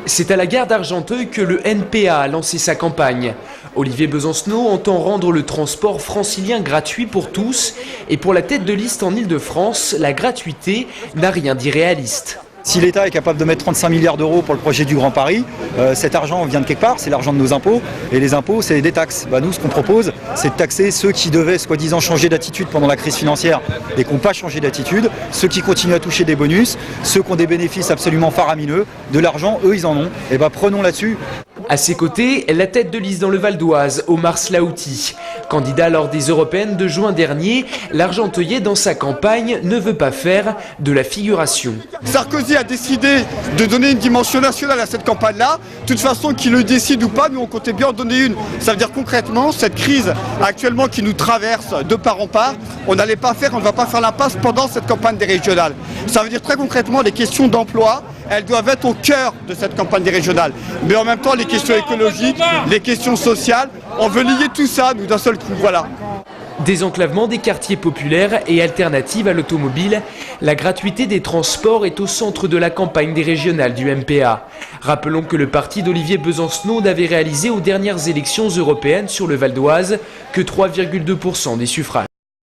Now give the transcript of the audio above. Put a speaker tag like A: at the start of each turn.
A: C'est à la gare d'Argenteuil que le NPA a lancé sa campagne. Olivier Besancenot entend rendre le transport francilien gratuit pour tous et pour la tête de liste en Île-de-France, la gratuité n'a rien d'irréaliste.
B: Si l'État est capable de mettre 35 milliards d'euros pour le projet du Grand Paris, cet argent vient de quelque part, c'est l'argent de nos impôts, et les impôts c'est des taxes. Nous ce qu'on propose c'est de taxer ceux qui devaient soi-disant changer d'attitude pendant la crise financière et qui n'ont pas changé d'attitude, ceux qui continuent à toucher des bonus, ceux qui ont des bénéfices absolument faramineux, de l'argent eux ils en ont, et prenons là-dessus.
A: À ses côtés, la tête de liste dans le Val d'Oise, Omar Slaouti. Candidat lors des européennes de juin dernier, l'Argenteuillet dans sa campagne ne veut pas faire de la figuration.
C: Sarkozy a décidé de donner une dimension nationale à cette campagne-là. De toute façon, qu'il le décide ou pas, nous on comptait bien en donner une. Ça veut dire concrètement, cette crise actuellement qui nous traverse de part en part, on n'allait pas faire, on ne va pas faire l'impasse pendant cette campagne des régionales. Ça veut dire très concrètement les questions d'emploi, elles doivent être au cœur de cette campagne des régionales. Mais en même temps, les questions écologiques, les questions sociales, on veut lier tout ça, nous, d'un seul coup, voilà.
A: Désenclavement des quartiers populaires et alternative à l'automobile, la gratuité des transports est au centre de la campagne des régionales du MPA. Rappelons que le parti d'Olivier Besancenot n'avait réalisé aux dernières élections européennes sur le Val d'Oise que 3,2% des suffrages.